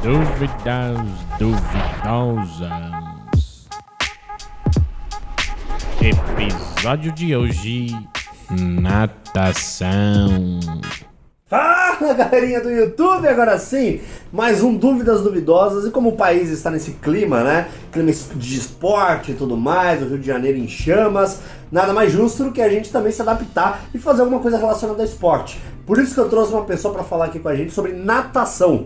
Dúvidas duvidosas. Episódio de hoje: natação. Fala, galerinha do YouTube, agora sim, mais um Dúvidas Duvidosas. E como o país está nesse clima, né, clima de esporte e tudo mais, o Rio de Janeiro em chamas, nada mais justo do que a gente também se adaptar e fazer alguma coisa relacionada ao esporte. Por isso que eu trouxe uma pessoa para falar aqui com a gente sobre natação.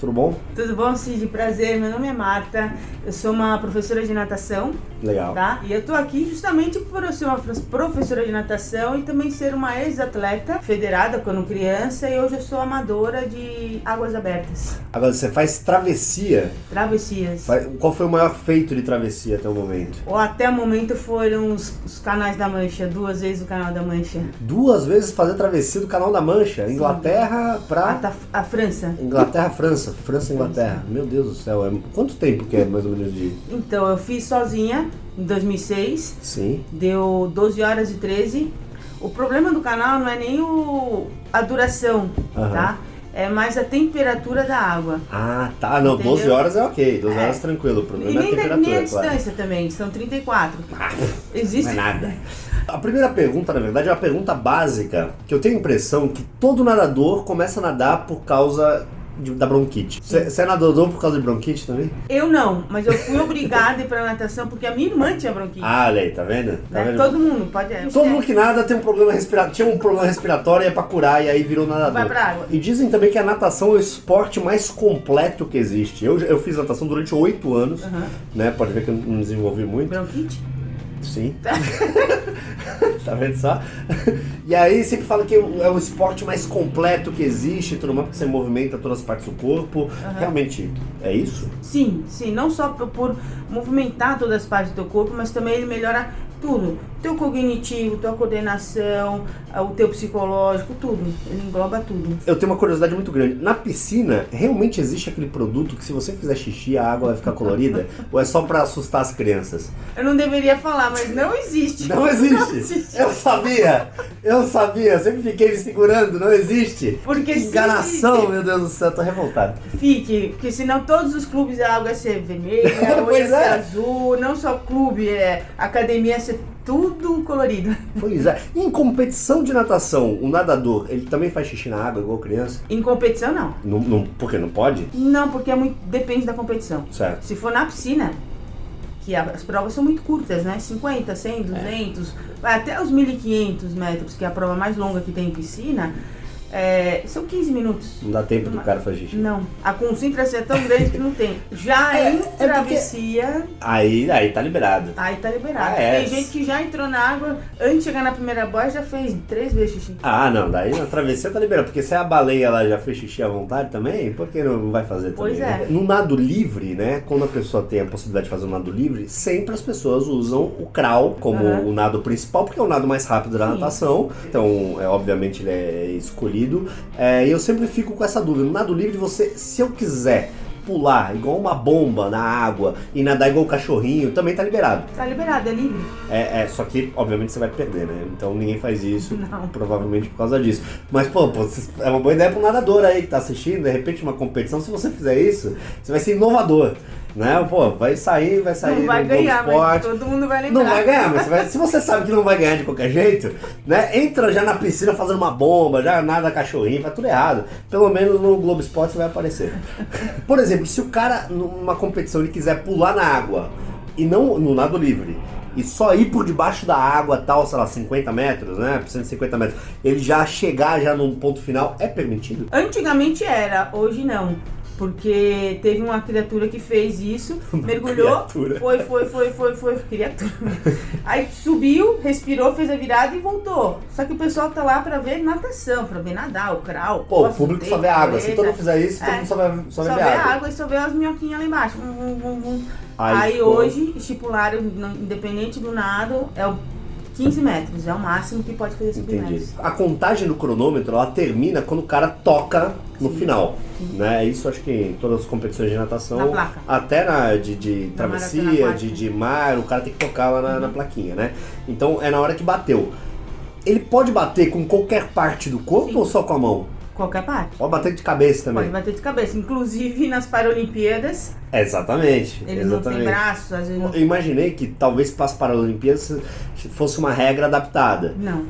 Tudo bom? Tudo bom, Cid? Prazer, meu nome é Marta, eu sou uma professora de natação. Legal. Tá? E eu tô aqui justamente por eu ser uma professora de natação e também ser uma ex-atleta federada quando criança, e hoje eu sou amadora de águas abertas. Agora, você faz travessia. Travessias. Qual foi o maior feito de travessia até o momento? Ou até o momento foram os canais da Mancha, 2 vezes o canal da Mancha. 2 vezes fazer travessia do Canal da Mancha, Inglaterra pra... A França. Inglaterra, França, Inglaterra. Meu Deus do céu, quanto tempo que é mais ou menos de... Então, eu fiz sozinha em 2006. Sim. Deu 12 horas e 13. O problema do canal não é nem a duração, tá? É mais a temperatura da água. Ah, tá. Não, entendeu? 12 horas é ok. 12 horas tranquilo. O E problema é a nem temperatura, a distância também, são 34. Existe... Não é nada. A primeira pergunta, na verdade, é uma pergunta básica, que eu tenho a impressão que todo nadador começa a nadar por causa da bronquite. Você é nadador por causa de bronquite também? Eu não, mas eu fui obrigada a ir pra natação porque a minha irmã tinha bronquite. Ah, olha aí, tá vendo? Tá vendo? Todo mundo pode... Todo mundo que nada tem um problema respiratório, tinha um problema respiratório e é pra curar, e aí virou nadador. Vai pra água. E dizem também que a natação é o esporte mais completo que existe. Eu fiz natação durante 8 anos, né? Pode ver que eu não desenvolvi muito. Bronquite? Sim. Tá vendo só? E aí sempre fala que é o esporte mais completo que existe, tudo mais, porque você movimenta todas as partes do corpo. Realmente é isso? Sim, não só por movimentar todas as partes do teu corpo, mas também ele melhora tudo. Teu cognitivo, tua coordenação, o teu psicológico, tudo. Ele engloba tudo. Eu tenho uma curiosidade muito grande. Na piscina, realmente existe aquele produto que se você fizer xixi, a água vai ficar colorida? Ou é só pra assustar as crianças? Eu não deveria falar, mas não existe. Não existe? Eu sabia! Eu sempre fiquei me segurando, não existe. Porque que enganação, meu Deus do céu, tô revoltado. Fique, porque senão todos os clubes a água ia ser vermelha, ou ia ser azul, não só clube, academia ia ser tudo colorido. Pois é. E em competição de natação, o nadador, ele também faz xixi na água igual criança? Em competição, não. Por que não pode? Não, porque depende da competição. Certo. Se for na piscina, que as provas são muito curtas, né? 50, 100, 200, vai até os 1.500 metros, que é a prova mais longa que tem em piscina, são 15 minutos. Não dá tempo do cara fazer xixi? Não. A concentração é tão grande que não tem. Já em travessia... Aí tá liberado. Aí tá liberado. Tem gente que já entrou na água, antes de chegar na primeira boia, já fez 3 vezes xixi. Ah, não. Daí na travessia tá liberado. Porque se a baleia lá já fez xixi à vontade também, por que não vai fazer também? Pois é. No nado livre, né? Quando a pessoa tem a possibilidade de fazer um nado livre, sempre as pessoas usam o crawl como o nado principal, porque é o nado mais rápido da natação. Então, obviamente, ele é escolhido. E eu sempre fico com essa dúvida. No nado livre, se eu quiser pular igual uma bomba na água e nadar igual um cachorrinho, também tá liberado. Tá liberado, é livre. Só que, obviamente, você vai perder, né? Então ninguém faz isso, Não. provavelmente por causa disso. Mas, pô, é uma boa ideia pro nadador aí que tá assistindo, de repente, uma competição. Se você fizer isso, você vai ser inovador, né? Pô, vai sair Não vai no ganhar, Globo mas Esporte. todo mundo vai lembrar. Não vai ganhar, mas se você sabe que não vai ganhar de qualquer jeito, né? Entra já na piscina fazendo uma bomba, já nada cachorrinho, faz tudo errado. Pelo menos no Globo Esporte você vai aparecer. Por exemplo, se o cara, numa competição, ele quiser pular na água, e não no nado livre, e só ir por debaixo da água, tal, sei lá, 50 metros, né? 150 metros, ele já chegar já no ponto final, é permitido? Antigamente era, hoje não. Porque teve uma criatura que fez isso, mergulhou, criatura. foi, criatura. Aí subiu, respirou, fez a virada e voltou. Só que o pessoal tá lá pra ver natação, pra ver nadar, o crawl. Pô, o público só vê água. Se todo mundo fizer isso, todo mundo só vê vê água. água e só vê as minhoquinhas lá embaixo. Aí hoje, estipularam, independente do nado, é o 15 metros, é o máximo que pode fazer 5 Entendi. metros. A contagem do cronômetro, ela termina quando o cara toca no final, né? Isso acho que em todas as competições de natação, Na placa. até de travessia, maratona de mar, o cara tem que tocar lá na plaquinha, né? Então é na hora que bateu. Ele pode bater com qualquer parte do corpo ou só com a mão? Qualquer parte. Pode bater de cabeça também. Pode bater de cabeça. Inclusive nas Paralimpíadas, Exatamente. eles não têm exatamente. braços, às vezes não. Eu imaginei que talvez para as Paralimpíadas fosse uma regra adaptada. Não.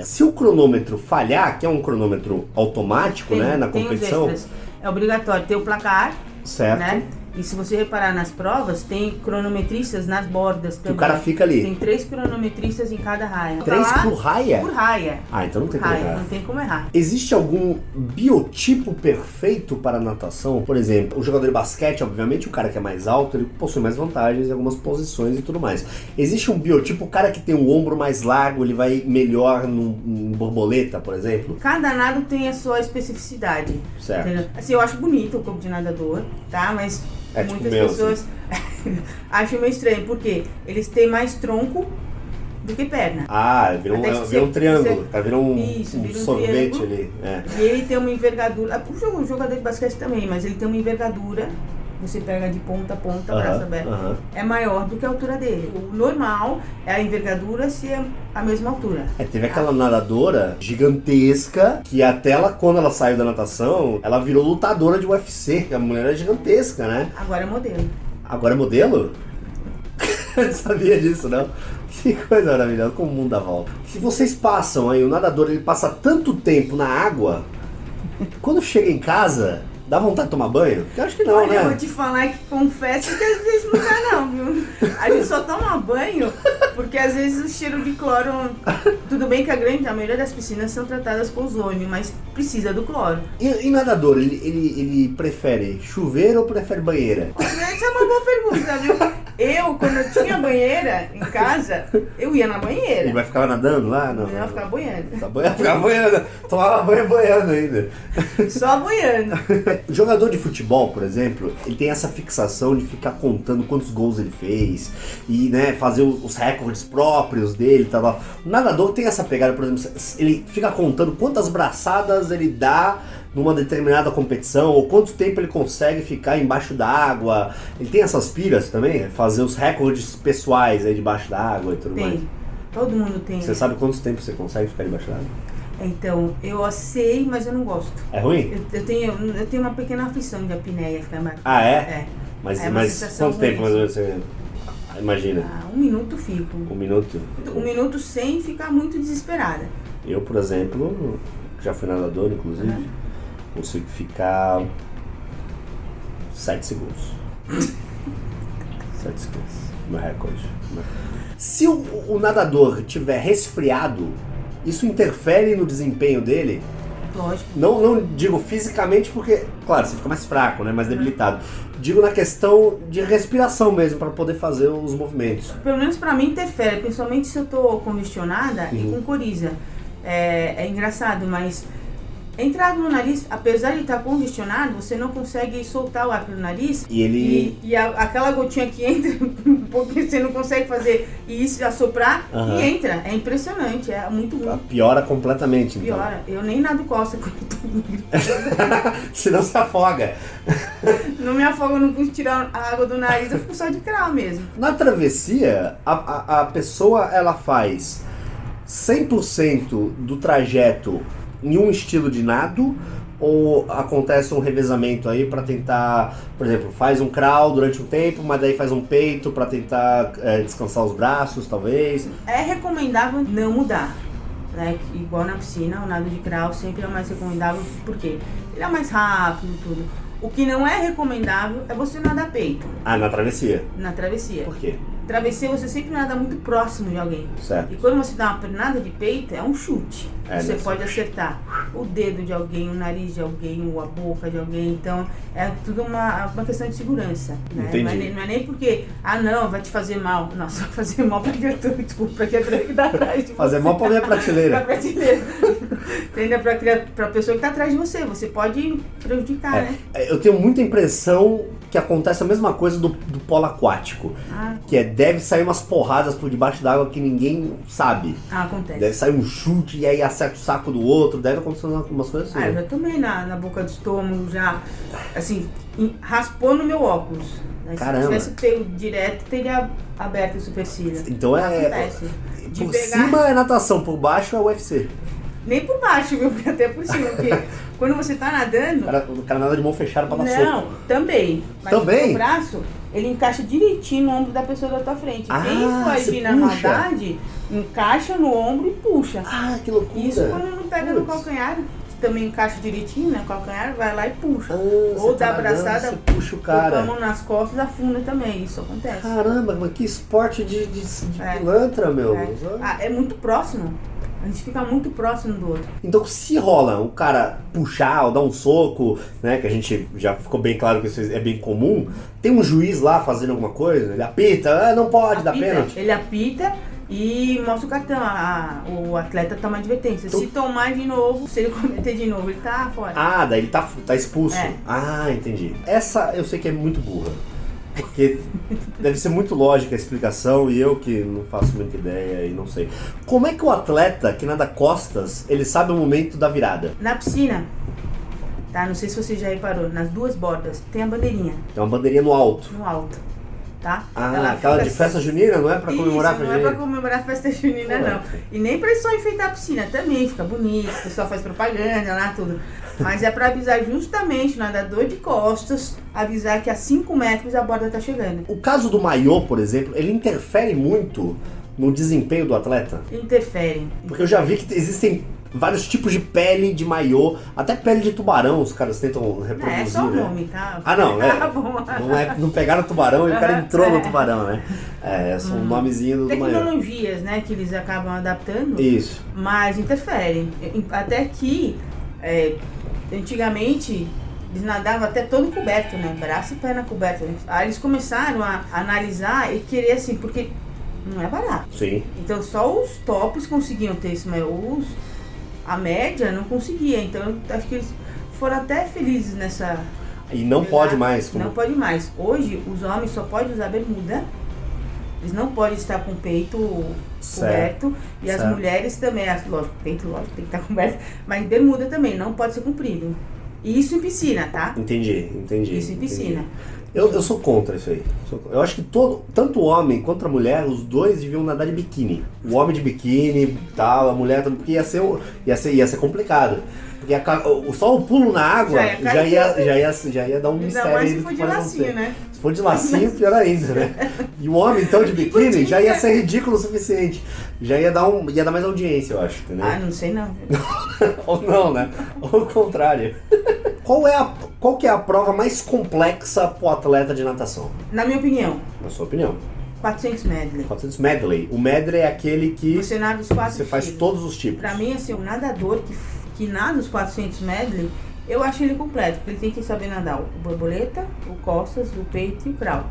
Se o cronômetro falhar, que é um cronômetro automático, né, na Tem os competição, extras. É obrigatório ter o placar, certo? né? E se você reparar nas provas, tem cronometristas nas bordas também. o cara fica ali. Tem 3 cronometristas em cada raia. 3 Tá lá por raia? Por raia. Ah, então não tem Por como raia, errar. não tem como errar. Existe algum biotipo perfeito para a natação? Por exemplo, o jogador de basquete, obviamente, o cara que é mais alto, ele possui mais vantagens em algumas posições e tudo mais. Existe um biotipo, o cara que tem o ombro mais largo, ele vai melhor num borboleta, por exemplo? Cada nado tem a sua especificidade. Certo. Entendeu? Assim, eu acho bonito o corpo de nadador, tá? Mas É tipo muitas meu, pessoas acham meio estranho, porque eles têm mais tronco do que perna. Ah, vira Até que um você- triângulo, tá virando um Isso, vira um sorvete triângulo. ali. É. E ele tem uma envergadura. O jogador de basquete também, mas ele tem uma envergadura. Você pega de ponta a ponta, braço aberto. aham. É maior do que a altura dele. O normal é a envergadura ser a mesma altura. Teve aquela nadadora gigantesca que até ela, quando ela saiu da natação, ela virou lutadora de UFC. A mulher é gigantesca, né? Agora é modelo. Agora é modelo? Eu não sabia disso, não. Que coisa maravilhosa, como o mundo dá volta. Se vocês passam aí, o nadador ele passa tanto tempo na água, quando chega em casa, dá vontade de tomar banho? Eu acho que não, Olha, eu vou né? te falar que confesso que às vezes não dá não, viu? A gente só toma banho porque às vezes o cheiro de cloro... Tudo bem que a maioria das piscinas são tratadas com ozônio, mas precisa do cloro. E nadador, ele prefere chuveiro ou prefere banheira? Essa é uma boa pergunta, viu? Eu, quando eu tinha banheira em casa, eu ia na banheira. Ele vai ficar nadando lá? Não. Eu ia ficar boiando. Ficava boiando, tomava banho boiando ainda. Só boiando. O jogador de futebol, por exemplo, ele tem essa fixação de ficar contando quantos gols ele fez e, né, fazer os recordes próprios dele, tal. O nadador tem essa pegada, por exemplo, ele fica contando quantas braçadas ele dá numa determinada competição ou quanto tempo ele consegue ficar embaixo d'água. Ele tem essas piras também, fazer os recordes pessoais aí debaixo d'água e tudo mais. Tem. Todo mundo tem. Você sabe quanto tempo você consegue ficar debaixo d'água? Então, eu sei, mas eu não gosto. É ruim? Eu tenho uma pequena aflição de apneia ficar embaixo. Ah, é? É. Mas É uma sensação quanto tempo mais ruim. ou menos você imagina? 1 minuto fico. 1 minuto? 1 minuto sem ficar muito desesperada. Eu, por exemplo, já fui nadador, inclusive, consigo ficar 7 segundos. 7 segundos, meu recorde. Se o nadador tiver resfriado, isso interfere no desempenho dele? Lógico. Não digo fisicamente porque, claro, você fica mais fraco, né, mais debilitado. Digo na questão de respiração mesmo, para poder fazer os movimentos. Pelo menos pra mim interfere, principalmente se eu tô congestionada e com coriza. É engraçado, mas entrar no nariz, apesar de estar congestionado, você não consegue soltar o ar pelo nariz. E ele... Aquela gotinha que entra, porque você não consegue fazer isso, assoprar, e entra. É impressionante, é muito ruim. Piora completamente, então. Piora. Eu nem nado costa quando eu tô Senão se afoga. Não me afogo, eu não consigo tirar a água do nariz, eu fico só de cral mesmo. Na travessia, a pessoa ela faz 100% do trajeto em um estilo de nado ou acontece um revezamento aí pra tentar, por exemplo, faz um crawl durante um tempo, mas daí faz um peito pra tentar descansar os braços, talvez? É recomendável não mudar, né? Igual na piscina, o nado de crawl sempre é mais recomendável, porque ele é mais rápido e tudo. O que não é recomendável é você nadar peito Ah, na travessia. na travessia. Por quê? Travessia você sempre nada muito próximo de alguém. Certo. E quando você dá uma pernada de peito, é um chute. Você né? pode acertar o dedo de alguém, o nariz de alguém, ou a boca de alguém. Então, é tudo uma questão de segurança. Né? Entendi. Não é nem porque, não, vai te fazer mal. Nossa, vai fazer mal pra criatura, desculpa, pra criatura que tá atrás de Fazer você. mal pra minha prateleira. Pra prateleira. Entendeu? Pra pessoa que tá atrás de você. Você pode prejudicar, né? Eu tenho muita impressão que acontece a mesma coisa do polo aquático. Que deve sair umas porradas por debaixo d'água que ninguém sabe. Acontece. Deve sair um chute e aí acerta o saco do outro. Deve acontecer umas coisas assim. Eu já tomei na boca do estômago, já, assim, raspou no meu óculos. Aí, Caramba. se tivesse pego direto, teria aberto a supercília. Então Acontece. De por pegar- cima é natação, por baixo é UFC. Nem por baixo, viu? Porque até por cima. Porque quando você tá nadando. O cara nada de mão fechada pra dar Não, soco. também. Mas Também? o braço, ele encaixa direitinho no ombro da pessoa da tua frente. Ah, Quem for você agir na puxa. maldade, encaixa no ombro e puxa. Ah, que loucura. Isso quando não pega no Putz. calcanhar, que também encaixa direitinho, né? Calcanhar, vai lá e puxa. Você Ou tá dá nadando, abraçada, você puxa o cara. botou a mão nas costas, afunda também. Isso acontece. Caramba, mas que esporte de É. pilantra, meu. É muito próximo. A gente fica muito próximo do outro. Então, se rola um cara puxar ou dar um soco, né, que a gente já ficou bem claro que isso é bem comum, tem um juiz lá fazendo alguma coisa, ele apita, não pode dar pênalti. Ele apita e mostra o cartão. O atleta toma advertência. Se tomar de novo, se ele cometer de novo, ele tá fora. Ah, daí ele tá expulso. É. Ah, entendi. Essa eu sei que é muito burra. Porque deve ser muito lógica a explicação e eu que não faço muita ideia e não sei. Como é que o atleta que nada costas, ele sabe o momento da virada? Na piscina, tá? Não sei se você já reparou, nas duas bordas tem a bandeirinha Tem uma bandeirinha no alto. no alto, tá? Ah, Ela aquela fica de festa junina, não é pra comemorar a Isso, festa não é pra junina? comemorar a festa junina, Pô. não. E nem pra só enfeitar a piscina, também fica bonito, o pessoal faz propaganda lá, tudo. Mas é pra avisar justamente o nadador de costas, avisar que a 5 metros a borda tá chegando. O caso do maiô, por exemplo, ele interfere muito no desempenho do atleta? Interfere. Porque eu já vi que existem vários tipos de pele de maiô, até pele de tubarão os caras tentam reproduzir, É só o né? nome, tá? Ah, não, Tá bom. não pegaram o tubarão e o cara entrou no tubarão, né? É só um nomezinho do maiô. Tecnologias, né, que eles acabam adaptando, Isso. mas interferem. Até que, antigamente, eles nadavam até todo coberto, né? Braço e perna coberta. Aí eles começaram a analisar e querer assim, porque não é barato. Sim. Então só os tops conseguiam ter isso, mas a média não conseguia. Então acho que eles foram até felizes nessa... E não pode mais. Como... Não pode mais. Hoje, os homens só podem usar bermuda. Eles não podem estar com o peito coberto. E certo. as mulheres também. Lógico, peito, lógico, tem que estar coberto. Mas bermuda também, não pode ser comprido. E isso em piscina, tá? Entendi. Isso em piscina. Eu sou contra isso aí. Eu acho que tanto o homem quanto a mulher, os dois deviam nadar de biquíni. O homem de biquíni, tal, a mulher, porque ia ser complicado. Porque só o pulo na água já ia dar um Ainda mistério mais aí se do for que de pode lacinho, acontecer. né? Se for de lacinho, pior ainda, né? E o homem, então, de biquíni, já ia ser ridículo o suficiente. Já ia dar mais audiência, eu acho, entendeu? Ah, não sei não. Ou não, né? Ou o contrário. Qual que é a prova mais complexa pro atleta de natação? Na minha opinião, Na sua opinião? 400 medley. 400 medley. O medley é aquele que Você nada os 4 você faz tipos. todos os tipos. Pra mim, assim, o nadador que nada os 400 medley, eu acho ele completo. Porque ele tem que saber nadar o borboleta, o costas, o peito e o crawl,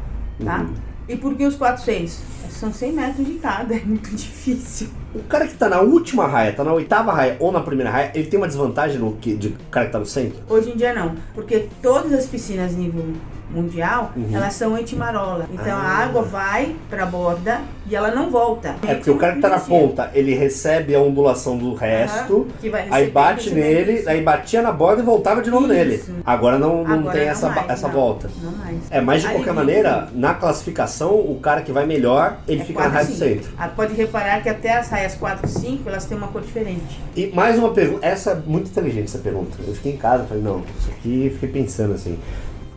tá? E por que os 400? São 100 metros de cada, é muito difícil. O cara que tá na última raia, tá na 8ª raia ou na primeira raia, ele tem uma desvantagem de cara que tá no centro? Hoje em dia não, porque todas as piscinas nível mundial, elas são antimarola. Então a água vai pra borda e ela não volta. É porque o cara que tá na ponta, ele recebe a ondulação do resto, que vai aí bate receber nele, isso. aí batia na borda e voltava de novo Isso. nele. Agora não Agora tem não essa mais, não. volta. Não mais. Mas de Aí qualquer vive- maneira, na classificação, o cara que vai melhor, ele fica na raia do 4-5. centro. Pode reparar que até as raias 4 e 5, elas têm uma cor diferente. E mais uma pergunta, essa é muito inteligente essa pergunta. Eu fiquei em casa, falei, não, isso aqui, fiquei pensando assim.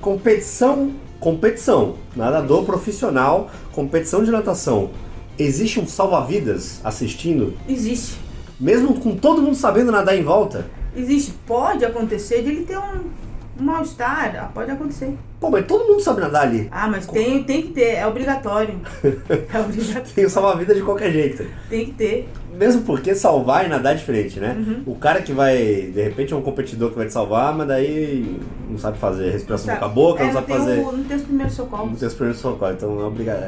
Competição, nadador profissional, competição de natação. Existe um salva-vidas assistindo? Existe. Mesmo com todo mundo sabendo nadar em volta? Existe. Pode acontecer de ele ter um mal-estar. Pode acontecer. Pô, mas todo mundo sabe nadar ali. Mas tem que ter. É obrigatório. É obrigatório. Tem o salva-vidas de qualquer jeito. Tem que ter. Mesmo porque salvar e nadar é diferente, né? O cara que vai, de repente é um competidor que vai te salvar, mas daí não sabe fazer respiração boca a boca, não sabe fazer... Não tem os primeiros socorros. Não tem os primeiros socorros, então é obrigado.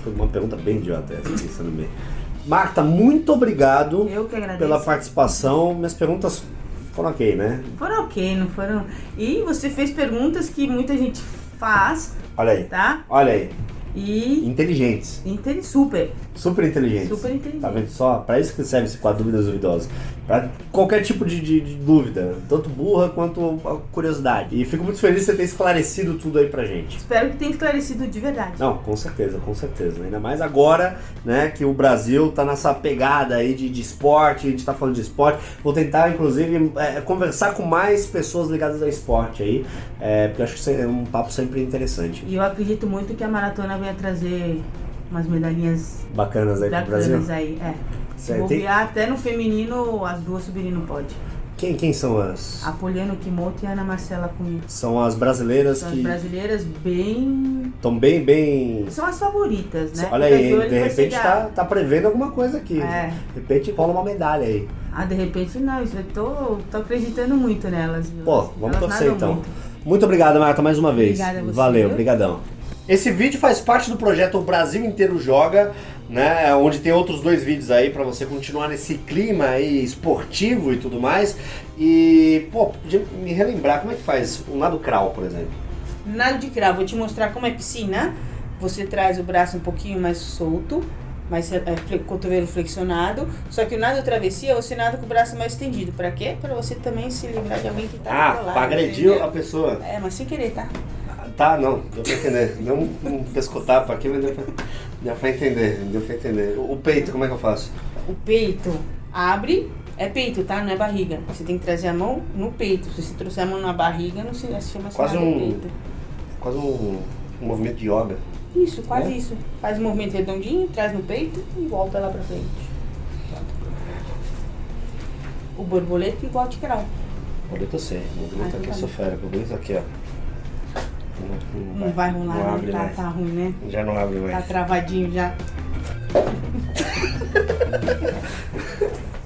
Foi uma pergunta bem idiota essa, pensando bem. Marta, muito obrigado Eu que agradeço. pela participação. Minhas perguntas foram ok, né? Foram ok, não foram... E você fez perguntas que muita gente faz, Olha aí, tá? olha aí. E... Inteligentes. Super. Super inteligentes. Super inteligentes. Tá vendo só? Pra isso que serve esse quadro Dúvidas Duvidosas. Pra qualquer tipo de dúvida, tanto burra quanto curiosidade. E fico muito feliz de você ter esclarecido tudo aí pra gente. Espero que tenha esclarecido de verdade. Não, com certeza, com certeza. Ainda mais agora, né, que o Brasil tá nessa pegada aí de esporte, a gente tá falando de esporte. Vou tentar, inclusive, conversar com mais pessoas ligadas ao esporte aí, porque eu acho que é um papo sempre interessante. E eu acredito muito que a maratona venha trazer umas medalhinhas Bacanas aí pro Brasil. aí, Se Tem- bobear, até no feminino, as duas subirem no pódio. Quem são as? A Poliana Kimoto e a Ana Marcela Cunha. São as brasileiras São que as brasileiras bem... estão bem... São as favoritas, né? Olha Fica aí, de olho de que vai repente chegar. tá prevendo alguma coisa aqui. É. De repente rola uma medalha aí. Ah, de repente não, isso eu tô acreditando muito nelas, viu? Pô, vamos Elas torcer nadam então. muito. Muito obrigado, Marta, mais uma vez. Obrigada a você, Valeu, viu? brigadão. Esse vídeo faz parte do projeto O Brasil Inteiro Joga, né? Onde tem outros 2 vídeos aí pra você continuar nesse clima aí esportivo e tudo mais. E, pô, podia me relembrar como é que faz o nado crawl, por exemplo. Nado de crawl, vou te mostrar como é piscina. Você traz o braço um pouquinho mais solto, cotovelo flexionado. Só que o nado travessia, você nada com o braço mais estendido. Pra quê? Pra você também se livrar de alguém que tá do teu lado, pra agredir entendeu? a pessoa. Mas sem querer, tá? Tá, não, deu pra entender. Não um pescotapo aqui, mas deu pra entender. O peito, como é que eu faço? O peito abre, é peito, tá? Não é barriga. Você tem que trazer a mão no peito. Se você trouxer a mão na barriga, não se chama Quase nada um- peito. Quase um movimento de yoga. Isso, quase É? isso. Faz o movimento redondinho, traz no peito e volta lá pra frente. O borboleta igual de crawl. Borboleta eu sei, borboleta aqui eu sou fera, borboleta aqui, ó. Não vai rolar, não né? abre mais. Tá ruim, né? Já não abre Tá mais. travadinho já.